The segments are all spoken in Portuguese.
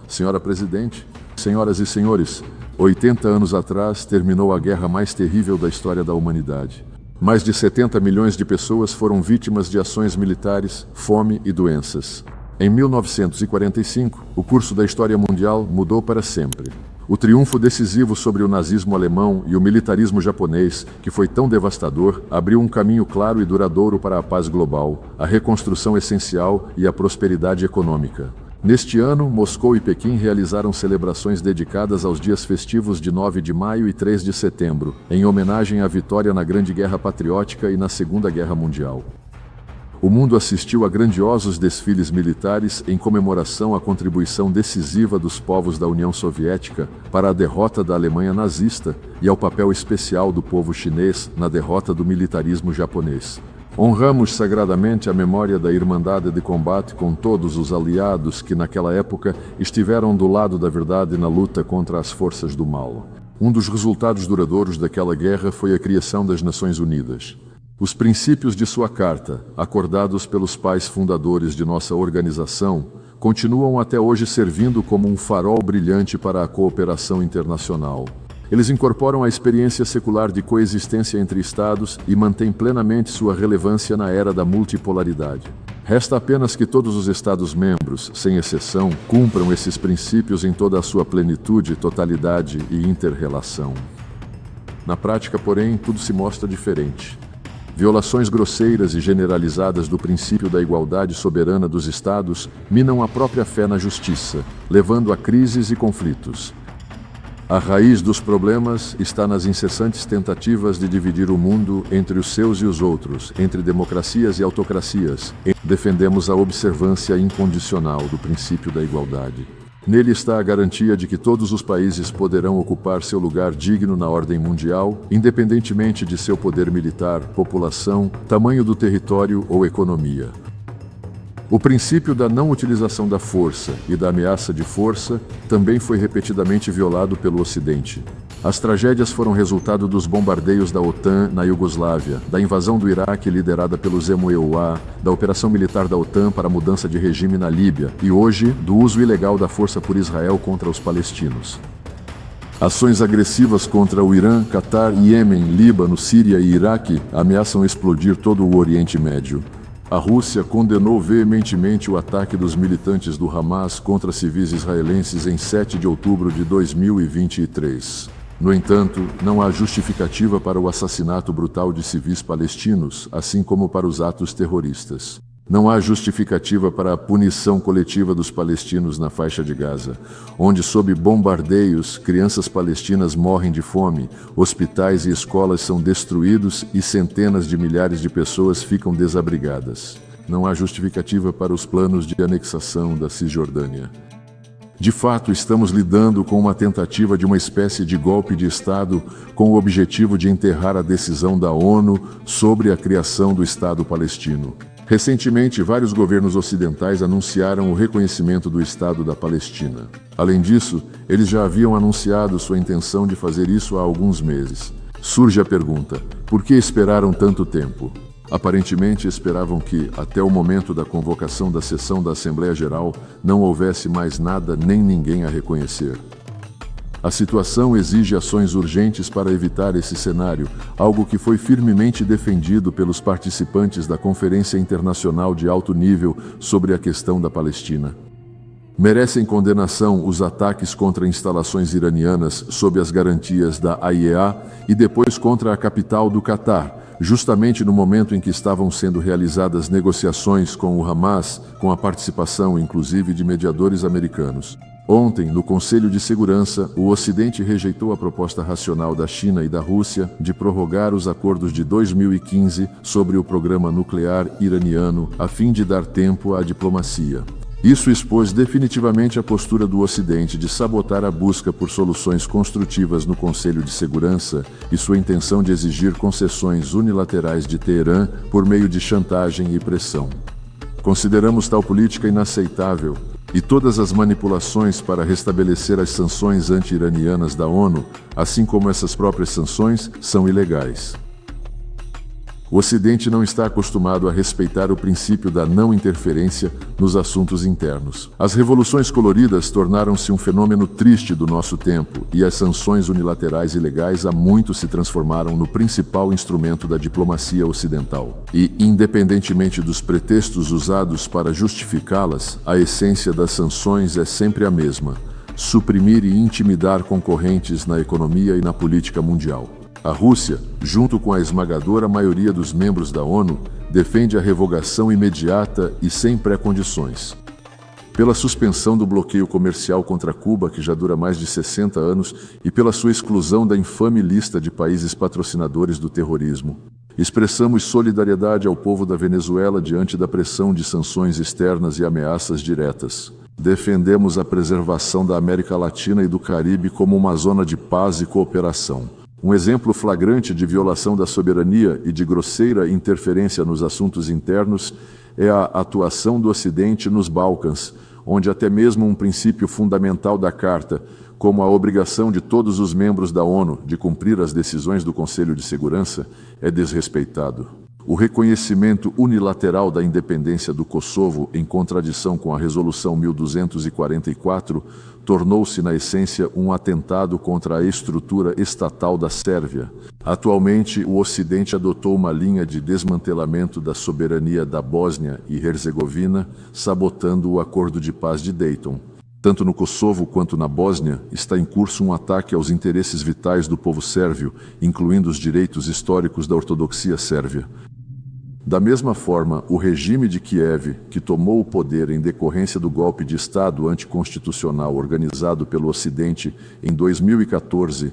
Senhora Presidente, senhoras e senhores, 80 anos atrás terminou a guerra mais terrível da história da humanidade. Mais de 70 milhões de pessoas foram vítimas de ações militares, fome e doenças. Em 1945, o curso da história mundial mudou para sempre. O triunfo decisivo sobre o nazismo alemão e o militarismo japonês, que foi tão devastador, abriu um caminho claro e duradouro para a paz global, a reconstrução essencial e a prosperidade econômica. Neste ano, Moscou e Pequim realizaram celebrações dedicadas aos dias festivos de 9 de maio e 3 de setembro, em homenagem à vitória na Grande Guerra Patriótica e na Segunda Guerra Mundial. O mundo assistiu a grandiosos desfiles militares em comemoração à contribuição decisiva dos povos da União Soviética para a derrota da Alemanha nazista e ao papel especial do povo chinês na derrota do militarismo japonês. Honramos sagradamente a memória da Irmandade de Combate com todos os aliados que naquela época estiveram do lado da verdade na luta contra as forças do mal. Um dos resultados duradouros daquela guerra foi a criação das Nações Unidas. Os princípios de sua carta, acordados pelos pais fundadores de nossa organização, continuam até hoje servindo como um farol brilhante para a cooperação internacional. Eles incorporam a experiência secular de coexistência entre Estados e mantêm plenamente sua relevância na era da multipolaridade. Resta apenas que todos os Estados-membros, sem exceção, cumpram esses princípios em toda a sua plenitude, totalidade e inter-relação. Na prática, porém, tudo se mostra diferente. Violações grosseiras e generalizadas do princípio da igualdade soberana dos Estados minam a própria fé na justiça, levando a crises e conflitos. A raiz dos problemas está nas incessantes tentativas de dividir o mundo entre os seus e os outros, entre democracias e autocracias. Defendemos a observância incondicional do princípio da igualdade. Nele está a garantia de que todos os países poderão ocupar seu lugar digno na ordem mundial, independentemente de seu poder militar, população, tamanho do território ou economia. O princípio da não utilização da força e da ameaça de força também foi repetidamente violado pelo Ocidente. As tragédias foram resultado dos bombardeios da OTAN na Iugoslávia, da invasão do Iraque liderada pelo Zemo-EUA, da operação militar da OTAN para a mudança de regime na Líbia e hoje do uso ilegal da força por Israel contra os palestinos. Ações agressivas contra o Irã, Catar, Iêmen, Líbano, Síria e Iraque ameaçam explodir todo o Oriente Médio. A Rússia condenou veementemente o ataque dos militantes do Hamas contra civis israelenses em 7 de outubro de 2023. No entanto, não há justificativa para o assassinato brutal de civis palestinos, assim como para os atos terroristas. Não há justificativa para a punição coletiva dos palestinos na faixa de Gaza, onde, sob bombardeios, crianças palestinas morrem de fome, hospitais e escolas são destruídos e centenas de milhares de pessoas ficam desabrigadas. Não há justificativa para os planos de anexação da Cisjordânia. De fato, estamos lidando com uma tentativa de uma espécie de golpe de Estado com o objetivo de enterrar a decisão da ONU sobre a criação do Estado palestino. Recentemente, vários governos ocidentais anunciaram o reconhecimento do Estado da Palestina. Além disso, eles já haviam anunciado sua intenção de fazer isso há alguns meses. Surge a pergunta: por que esperaram tanto tempo? Aparentemente esperavam que, até o momento da convocação da sessão da Assembleia Geral, não houvesse mais nada nem ninguém a reconhecer. A situação exige ações urgentes para evitar esse cenário, algo que foi firmemente defendido pelos participantes da Conferência Internacional de Alto Nível sobre a questão da Palestina. Merecem condenação os ataques contra instalações iranianas sob as garantias da AIEA e depois contra a capital do Catar, justamente no momento em que estavam sendo realizadas negociações com o Hamas, com a participação inclusive de mediadores americanos. Ontem, no Conselho de Segurança, o Ocidente rejeitou a proposta racional da China e da Rússia de prorrogar os acordos de 2015 sobre o programa nuclear iraniano, a fim de dar tempo à diplomacia. Isso expôs definitivamente a postura do Ocidente de sabotar a busca por soluções construtivas no Conselho de Segurança e sua intenção de exigir concessões unilaterais de Teherã por meio de chantagem e pressão. Consideramos tal política inaceitável e todas as manipulações para restabelecer as sanções anti-iranianas da ONU, assim como essas próprias sanções, são ilegais. O Ocidente não está acostumado a respeitar o princípio da não interferência nos assuntos internos. As revoluções coloridas tornaram-se um fenômeno triste do nosso tempo, e as sanções unilaterais ilegais há muito se transformaram no principal instrumento da diplomacia ocidental. E, independentemente dos pretextos usados para justificá-las, a essência das sanções é sempre a mesma: suprimir e intimidar concorrentes na economia e na política mundial. A Rússia, junto com a esmagadora maioria dos membros da ONU, defende a revogação imediata e sem pré-condições. Pela suspensão do bloqueio comercial contra Cuba, que já dura mais de 60 anos, e pela sua exclusão da infame lista de países patrocinadores do terrorismo. Expressamos solidariedade ao povo da Venezuela diante da pressão de sanções externas e ameaças diretas. Defendemos a preservação da América Latina e do Caribe como uma zona de paz e cooperação. Um exemplo flagrante de violação da soberania e de grosseira interferência nos assuntos internos é a atuação do Ocidente nos Balcãs, onde até mesmo um princípio fundamental da Carta, como a obrigação de todos os membros da ONU de cumprir as decisões do Conselho de Segurança, é desrespeitado. O reconhecimento unilateral da independência do Kosovo, em contradição com a Resolução 1244, tornou-se, na essência, um atentado contra a estrutura estatal da Sérvia. Atualmente, o Ocidente adotou uma linha de desmantelamento da soberania da Bósnia e Herzegovina, sabotando o Acordo de Paz de Dayton. Tanto no Kosovo quanto na Bósnia, está em curso um ataque aos interesses vitais do povo sérvio, incluindo os direitos históricos da ortodoxia sérvia. Da mesma forma, o regime de Kiev, que tomou o poder em decorrência do golpe de Estado anticonstitucional organizado pelo Ocidente em 2014,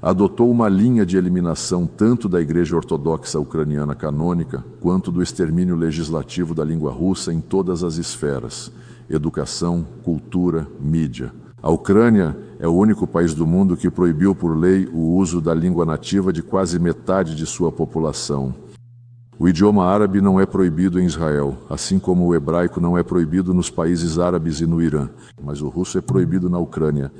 adotou uma linha de eliminação tanto da Igreja Ortodoxa Ucraniana canônica, quanto do extermínio legislativo da língua russa em todas as esferas: educação, cultura, mídia. A Ucrânia é o único país do mundo que proibiu por lei o uso da língua nativa de quase metade de sua população. O idioma árabe não é proibido em Israel, assim como o hebraico não é proibido nos países árabes e no Irã, mas o russo é proibido na Ucrânia.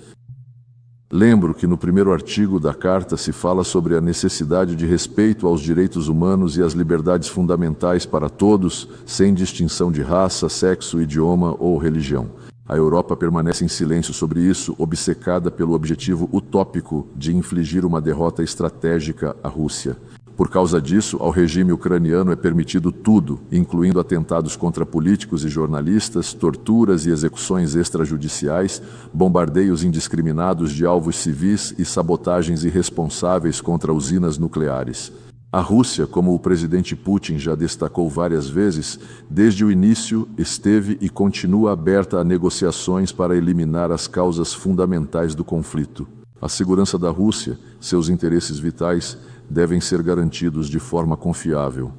Lembro que no primeiro artigo da Carta se fala sobre a necessidade de respeito aos direitos humanos e às liberdades fundamentais para todos, sem distinção de raça, sexo, idioma ou religião. A Europa permanece em silêncio sobre isso, obcecada pelo objetivo utópico de infligir uma derrota estratégica à Rússia. Por causa disso, ao regime ucraniano é permitido tudo, incluindo atentados contra políticos e jornalistas, torturas e execuções extrajudiciais, bombardeios indiscriminados de alvos civis e sabotagens irresponsáveis contra usinas nucleares. A Rússia, como o presidente Putin já destacou várias vezes, desde o início esteve e continua aberta a negociações para eliminar as causas fundamentais do conflito. A segurança da Rússia, seus interesses vitais, devem ser garantidos de forma confiável.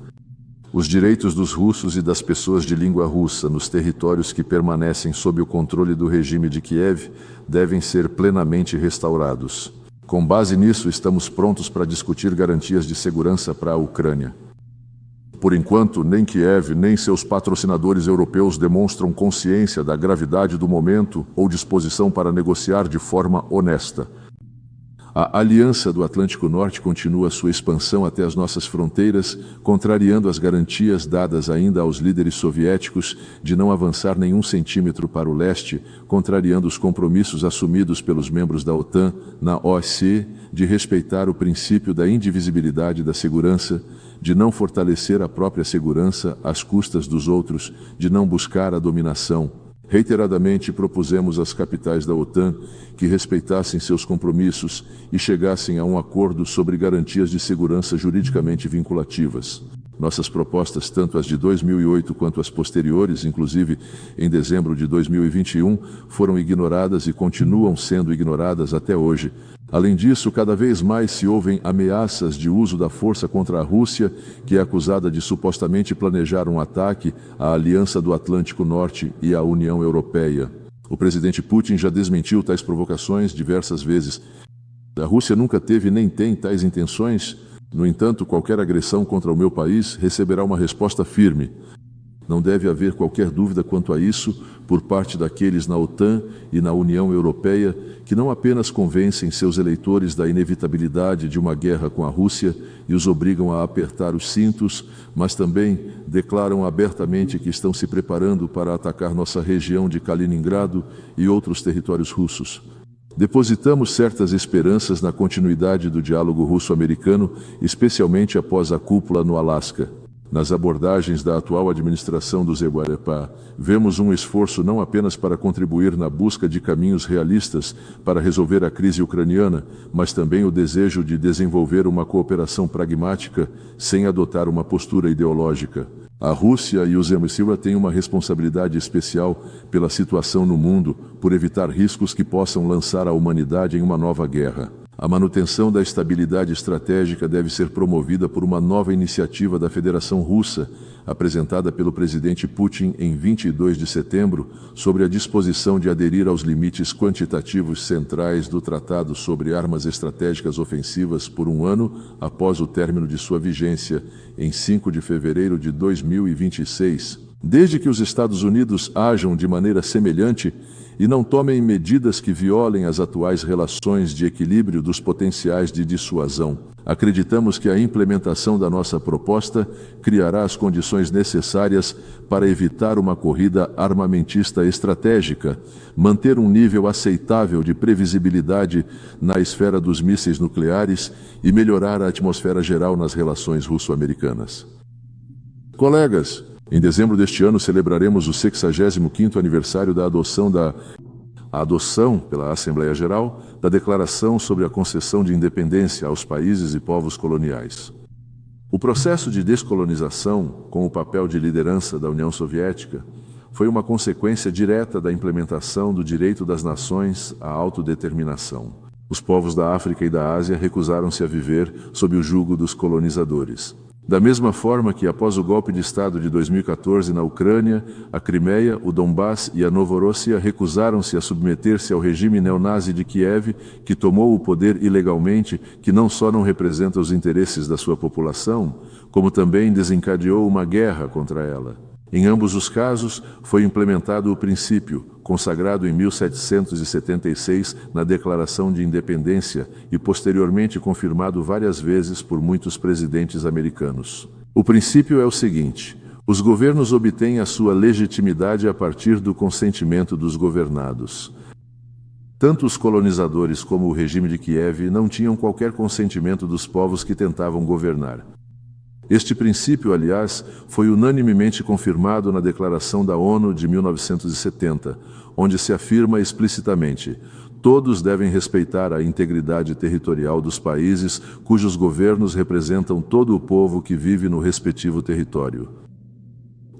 Os direitos dos russos e das pessoas de língua russa nos territórios que permanecem sob o controle do regime de Kiev devem ser plenamente restaurados. Com base nisso, estamos prontos para discutir garantias de segurança para a Ucrânia. Por enquanto, nem Kiev nem seus patrocinadores europeus demonstram consciência da gravidade do momento ou disposição para negociar de forma honesta. A Aliança do Atlântico Norte continua sua expansão até as nossas fronteiras, contrariando as garantias dadas ainda aos líderes soviéticos de não avançar nenhum centímetro para o leste, contrariando os compromissos assumidos pelos membros da OTAN na OSCE de respeitar o princípio da indivisibilidade da segurança, de não fortalecer a própria segurança às custas dos outros, de não buscar a dominação. Reiteradamente propusemos às capitais da OTAN que respeitassem seus compromissos e chegassem a um acordo sobre garantias de segurança juridicamente vinculativas. Nossas propostas, tanto as de 2008 quanto as posteriores, inclusive em dezembro de 2021, foram ignoradas e continuam sendo ignoradas até hoje. Além disso, cada vez mais se ouvem ameaças de uso da força contra a Rússia, que é acusada de supostamente planejar um ataque à Aliança do Atlântico Norte e à União Europeia. O presidente Putin já desmentiu tais provocações diversas vezes. A Rússia nunca teve nem tem tais intenções. No entanto, qualquer agressão contra o meu país receberá uma resposta firme. Não deve haver qualquer dúvida quanto a isso por parte daqueles na OTAN e na União Europeia que não apenas convencem seus eleitores da inevitabilidade de uma guerra com a Rússia e os obrigam a apertar os cintos, mas também declaram abertamente que estão se preparando para atacar nossa região de Kaliningrado e outros territórios russos. Depositamos certas esperanças na continuidade do diálogo russo-americano, especialmente após a cúpula no Alasca. Nas abordagens da atual administração do Zeguarepá, vemos um esforço não apenas para contribuir na busca de caminhos realistas para resolver a crise ucraniana, mas também o desejo de desenvolver uma cooperação pragmática sem adotar uma postura ideológica. A Rússia e o Zemlya têm uma responsabilidade especial pela situação no mundo, por evitar riscos que possam lançar a humanidade em uma nova guerra. A manutenção da estabilidade estratégica deve ser promovida por uma nova iniciativa da Federação Russa, apresentada pelo presidente Putin em 22 de setembro, sobre a disposição de aderir aos limites quantitativos centrais do Tratado sobre Armas Estratégicas Ofensivas por um ano após o término de sua vigência, em 5 de fevereiro de 2026. Desde que os Estados Unidos ajam de maneira semelhante e não tomem medidas que violem as atuais relações de equilíbrio dos potenciais de dissuasão, acreditamos que a implementação da nossa proposta criará as condições necessárias para evitar uma corrida armamentista estratégica, manter um nível aceitável de previsibilidade na esfera dos mísseis nucleares e melhorar a atmosfera geral nas relações russo-americanas. Colegas, em dezembro deste ano celebraremos o 65º aniversário da adoção pela Assembleia Geral da Declaração sobre a Concessão de Independência aos países e povos coloniais. O processo de descolonização, com o papel de liderança da União Soviética, foi uma consequência direta da implementação do direito das nações à autodeterminação. Os povos da África e da Ásia recusaram-se a viver sob o jugo dos colonizadores. Da mesma forma que, após o golpe de Estado de 2014 na Ucrânia, a Crimeia, o Donbass e a Novorossia recusaram-se a submeter-se ao regime neonazi de Kiev, que tomou o poder ilegalmente, que não só não representa os interesses da sua população, como também desencadeou uma guerra contra ela. Em ambos os casos, foi implementado o princípio, consagrado em 1776 na Declaração de Independência e posteriormente confirmado várias vezes por muitos presidentes americanos. O princípio é o seguinte: os governos obtêm a sua legitimidade a partir do consentimento dos governados. Tanto os colonizadores como o regime de Kiev não tinham qualquer consentimento dos povos que tentavam governar. Este princípio, aliás, foi unanimemente confirmado na Declaração da ONU de 1970, onde se afirma explicitamente: todos devem respeitar a integridade territorial dos países cujos governos representam todo o povo que vive no respectivo território.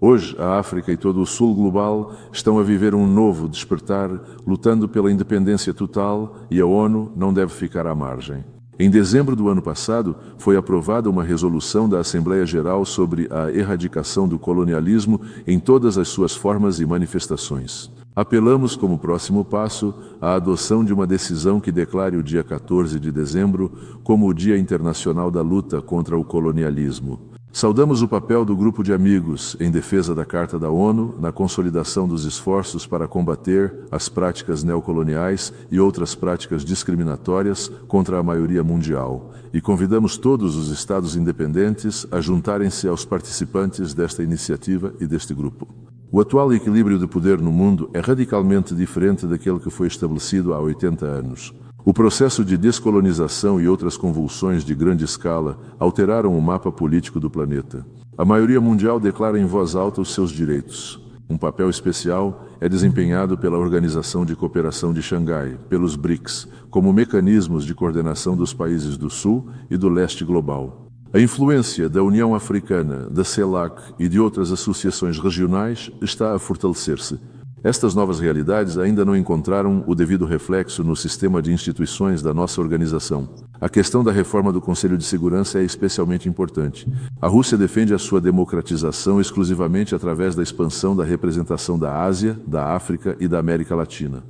Hoje, a África e todo o Sul global estão a viver um novo despertar, lutando pela independência total, e a ONU não deve ficar à margem. Em dezembro do ano passado, foi aprovada uma resolução da Assembleia Geral sobre a erradicação do colonialismo em todas as suas formas e manifestações. Apelamos como próximo passo à adoção de uma decisão que declare o dia 14 de dezembro como o Dia Internacional da Luta contra o Colonialismo. Saudamos o papel do Grupo de Amigos em defesa da Carta da ONU, na consolidação dos esforços para combater as práticas neocoloniais e outras práticas discriminatórias contra a maioria mundial, e convidamos todos os Estados independentes a juntarem-se aos participantes desta iniciativa e deste grupo. O atual equilíbrio de poder no mundo é radicalmente diferente daquele que foi estabelecido há 80 anos. O processo de descolonização e outras convulsões de grande escala alteraram o mapa político do planeta. A maioria mundial declara em voz alta os seus direitos. Um papel especial é desempenhado pela Organização de Cooperação de Xangai, pelos BRICS, como mecanismos de coordenação dos países do Sul e do Leste global. A influência da União Africana, da CELAC e de outras associações regionais está a fortalecer-se. Estas novas realidades ainda não encontraram o devido reflexo no sistema de instituições da nossa organização. A questão da reforma do Conselho de Segurança é especialmente importante. A Rússia defende a sua democratização exclusivamente através da expansão da representação da Ásia, da África e da América Latina.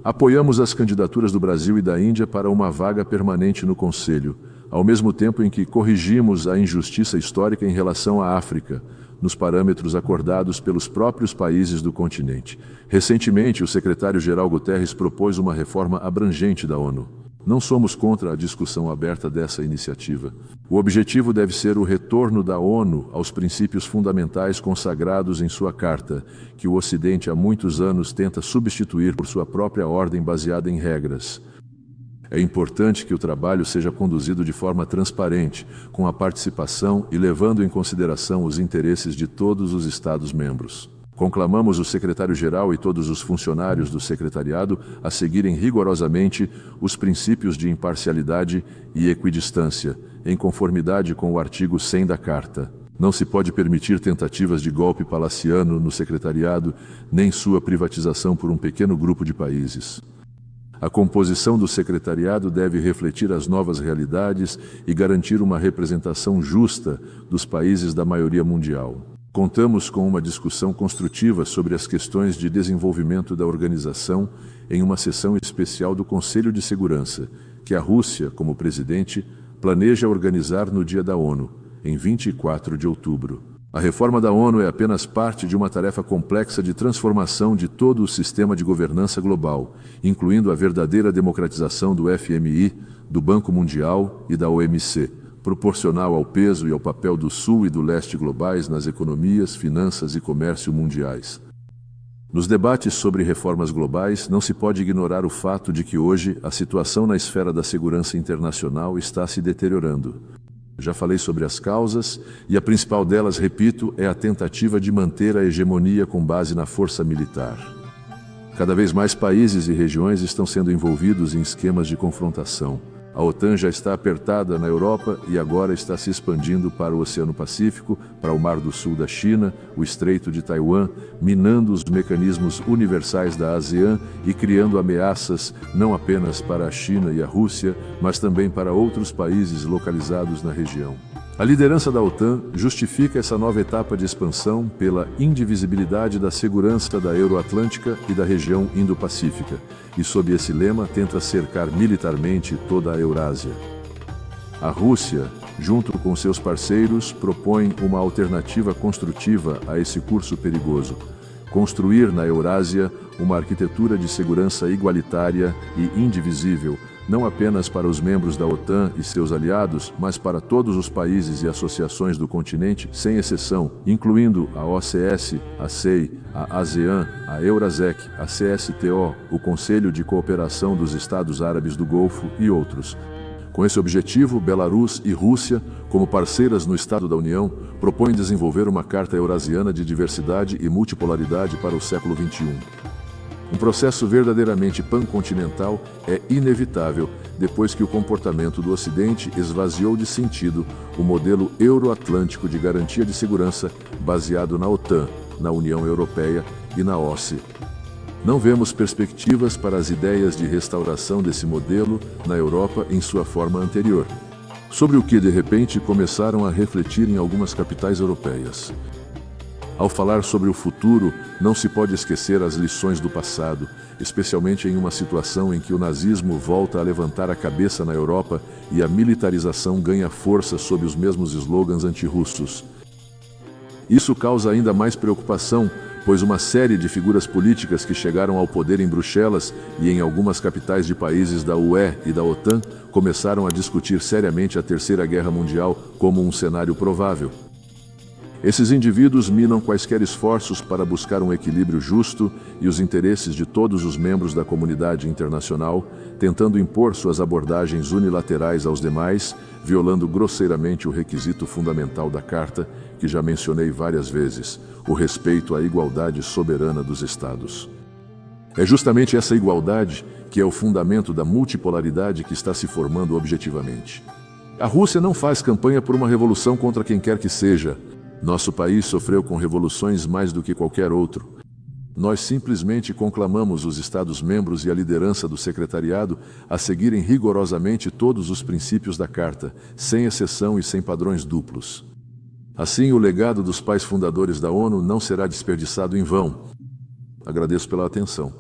Apoiamos as candidaturas do Brasil e da Índia para uma vaga permanente no Conselho, ao mesmo tempo em que corrigimos a injustiça histórica em relação à África, nos parâmetros acordados pelos próprios países do continente. Recentemente, o secretário-geral Guterres propôs uma reforma abrangente da ONU. Não somos contra a discussão aberta dessa iniciativa. O objetivo deve ser o retorno da ONU aos princípios fundamentais consagrados em sua Carta, que o Ocidente há muitos anos tenta substituir por sua própria ordem baseada em regras. É importante que o trabalho seja conduzido de forma transparente, com a participação e levando em consideração os interesses de todos os Estados-membros. Conclamamos o secretário-geral e todos os funcionários do secretariado a seguirem rigorosamente os princípios de imparcialidade e equidistância, em conformidade com o artigo 100 da Carta. Não se pode permitir tentativas de golpe palaciano no secretariado, nem sua privatização por um pequeno grupo de países. A composição do secretariado deve refletir as novas realidades e garantir uma representação justa dos países da maioria mundial. Contamos com uma discussão construtiva sobre as questões de desenvolvimento da organização em uma sessão especial do Conselho de Segurança, que a Rússia, como presidente, planeja organizar no Dia da ONU, em 24 de outubro. A reforma da ONU é apenas parte de uma tarefa complexa de transformação de todo o sistema de governança global, incluindo a verdadeira democratização do FMI, do Banco Mundial e da OMC, proporcional ao peso e ao papel do Sul e do Leste globais nas economias, finanças e comércio mundiais. Nos debates sobre reformas globais, não se pode ignorar o fato de que hoje a situação na esfera da segurança internacional está se deteriorando. Já falei sobre as causas, e a principal delas, repito, é a tentativa de manter a hegemonia com base na força militar. Cada vez mais países e regiões estão sendo envolvidos em esquemas de confrontação. A OTAN já está apertada na Europa e agora está se expandindo para o Oceano Pacífico, para o Mar do Sul da China, o Estreito de Taiwan, minando os mecanismos universais da ASEAN e criando ameaças não apenas para a China e a Rússia, mas também para outros países localizados na região. A liderança da OTAN justifica essa nova etapa de expansão pela indivisibilidade da segurança da Euroatlântica e da região Indo-Pacífica, e sob esse lema tenta cercar militarmente toda a Eurásia. A Rússia, junto com seus parceiros, propõe uma alternativa construtiva a esse curso perigoso: construir na Eurásia uma arquitetura de segurança igualitária e indivisível, não apenas para os membros da OTAN e seus aliados, mas para todos os países e associações do continente, sem exceção, incluindo a OCS, a SEI, a ASEAN, a Eurasec, a CSTO, o Conselho de Cooperação dos Estados Árabes do Golfo e outros. Com esse objetivo, Belarus e Rússia, como parceiras no Estado da União, propõem desenvolver uma Carta Eurasiana de Diversidade e Multipolaridade para o século XXI. Um processo verdadeiramente pancontinental é inevitável depois que o comportamento do Ocidente esvaziou de sentido o modelo euroatlântico de garantia de segurança baseado na OTAN, na União Europeia e na OSCE. Não vemos perspectivas para as ideias de restauração desse modelo na Europa em sua forma anterior, sobre o que de repente começaram a refletir em algumas capitais europeias. Ao falar sobre o futuro, não se pode esquecer as lições do passado, especialmente em uma situação em que o nazismo volta a levantar a cabeça na Europa e a militarização ganha força sob os mesmos slogans antirrussos. Isso causa ainda mais preocupação, pois uma série de figuras políticas que chegaram ao poder em Bruxelas e em algumas capitais de países da UE e da OTAN começaram a discutir seriamente a Terceira Guerra Mundial como um cenário provável. Esses indivíduos minam quaisquer esforços para buscar um equilíbrio justo e os interesses de todos os membros da comunidade internacional, tentando impor suas abordagens unilaterais aos demais, violando grosseiramente o requisito fundamental da Carta, que já mencionei várias vezes, o respeito à igualdade soberana dos Estados. É justamente essa igualdade que é o fundamento da multipolaridade que está se formando objetivamente. A Rússia não faz campanha por uma revolução contra quem quer que seja. Nosso país sofreu com revoluções mais do que qualquer outro. Nós simplesmente conclamamos os Estados-membros e a liderança do secretariado a seguirem rigorosamente todos os princípios da Carta, sem exceção e sem padrões duplos. Assim, o legado dos pais fundadores da ONU não será desperdiçado em vão. Agradeço pela atenção.